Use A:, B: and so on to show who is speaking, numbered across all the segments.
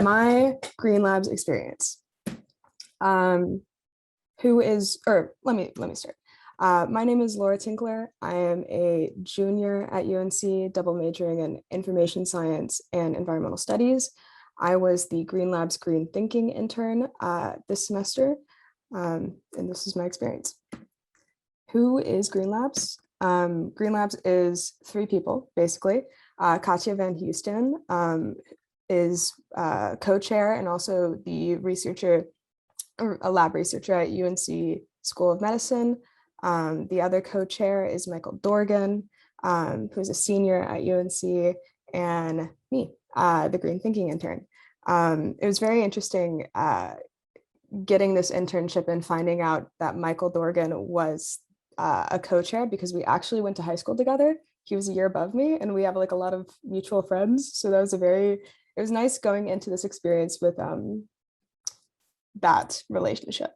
A: my Green Labs experience. Let me start. My name is Laura Tinkler. I am a junior at UNC, double majoring in information science and environmental studies. I was the Green Labs Green Thinking intern this semester, and this is my experience. Who is Green Labs? Green Labs is 3 people, basically. Katja Van Houston is co-chair and also the researcher, or a lab researcher at UNC School of Medicine. The other co-chair is Michael Dorgan, who's a senior at UNC, and me, the Green Thinking intern. It was very interesting getting this internship and finding out that Michael Dorgan was a co-chair, because we actually went to high school together. He was a year above me, and we have like a lot of mutual friends. So that was it was nice going into this experience with that relationship.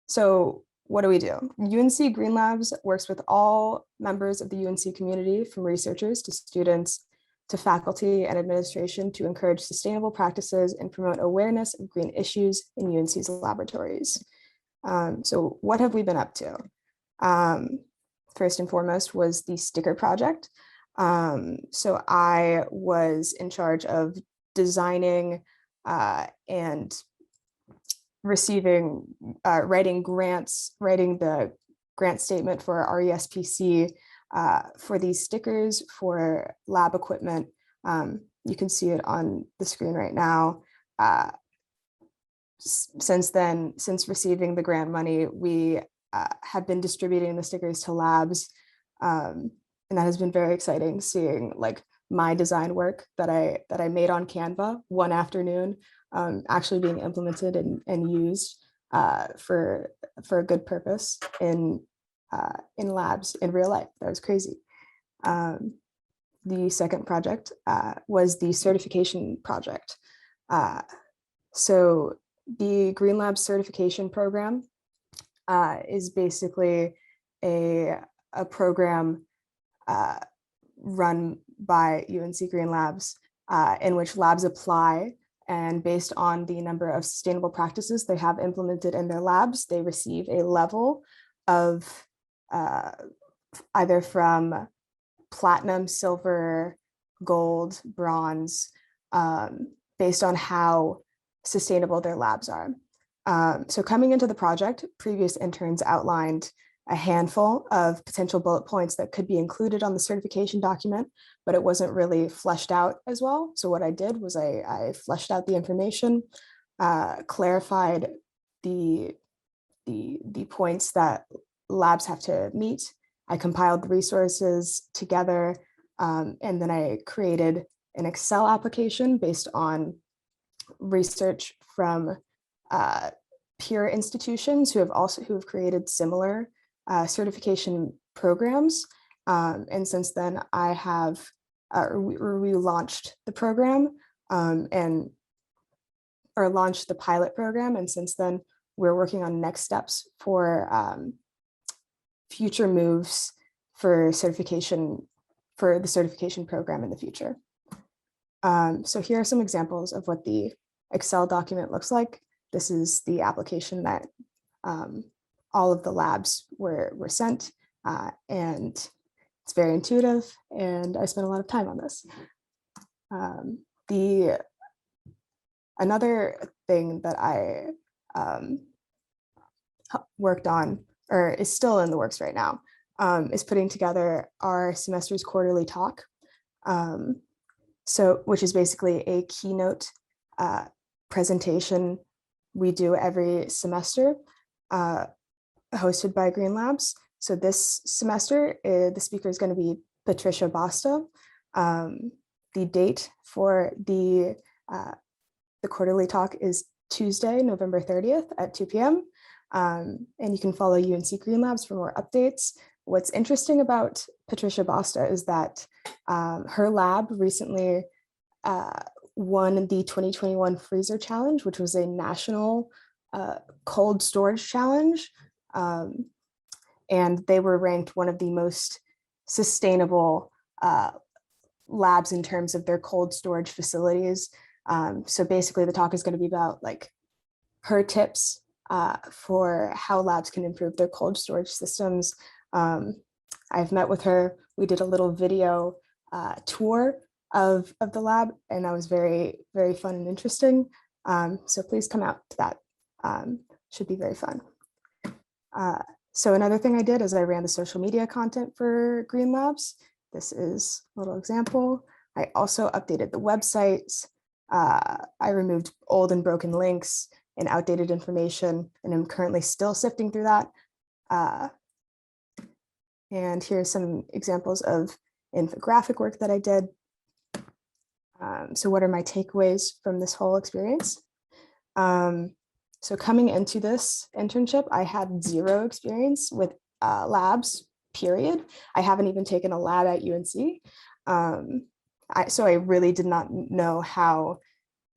A: So what do we do? UNC Green Labs works with all members of the UNC community, from researchers to students to faculty and administration, to encourage sustainable practices and promote awareness of green issues in UNC's laboratories. So what have we been up to? First and foremost was the sticker project. So I was in charge of designing and receiving, writing the grant statement for RESPC for these stickers for lab equipment. You can see it on the screen right now. Since receiving the grant money, we have been distributing the stickers to labs. And that has been very exciting, seeing like my design work that I made on Canva one afternoon actually being implemented and used for a good purpose in labs in real life. That was crazy. The second project was the certification project. So the Green Labs certification program is basically a program run by UNC Green Labs in which labs apply, and based on the number of sustainable practices they have implemented in their labs, they receive a level of either from platinum, silver, gold, bronze, based on how sustainable their labs are. So coming into the project, previous interns outlined a handful of potential bullet points that could be included on the certification document, but it wasn't really fleshed out as well. So what I did was I fleshed out the information, clarified the points that labs have to meet. I compiled the resources together, and then I created an Excel application based on research from peer institutions who have created similar certification programs. And since then, I have we launched the program or launched the pilot program, and since then we're working on next steps for future moves for certification, for the certification program in the future. So here are some examples of what the Excel document looks like. This is the application that all of the labs were sent, and it's very intuitive, and I spent a lot of time on this. Another thing that I worked on, or is still in the works right now, is putting together our semester's quarterly talk. So, which is basically a keynote presentation we do every semester, hosted by Green Labs. So this semester, the speaker is going to be Patricia Basta. The date for the quarterly talk is Tuesday, November 30th at 2 p.m. And you can follow UNC Green Labs for more updates. What's interesting about Patricia Basta is that her lab recently won the 2021 Freezer Challenge, which was a national cold storage challenge. And they were ranked one of the most sustainable labs in terms of their cold storage facilities. So basically the talk is going to be about like her tips for how labs can improve their cold storage systems. I've met with her. We did a little video tour of the lab, and that was very, very fun and interesting. So please come out to that. Should be very fun. So another thing I did is I ran the social media content for Green Labs. This is a little example. I also updated the websites. I removed old and broken links and outdated information, and I'm currently still sifting through that. And here's some examples of infographic work that I did. So what are my takeaways from this whole experience? So coming into this internship, I had zero experience with labs, period. I haven't even taken a lab at UNC. So I really did not know how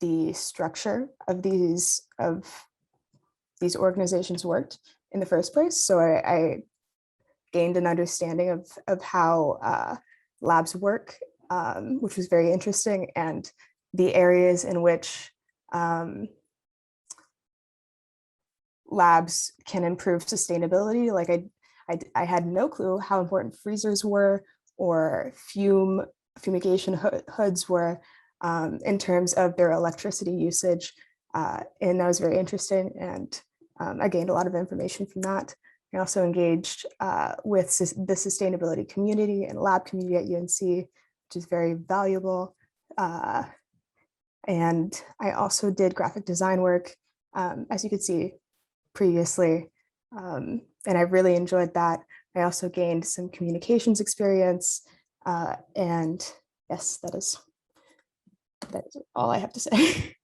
A: the structure of these organizations worked in the first place. So I gained an understanding of how labs work, which was very interesting, and the areas in which labs can improve sustainability. Like I had no clue how important freezers were or fumigation hoods were in terms of their electricity usage. And that was very interesting. And I gained a lot of information from that. I also engaged with the sustainability community and lab community at UNC, which is very valuable. And I also did graphic design work, as you could see previously, and I really enjoyed that. I also gained some communications experience, and yes, that is all I have to say.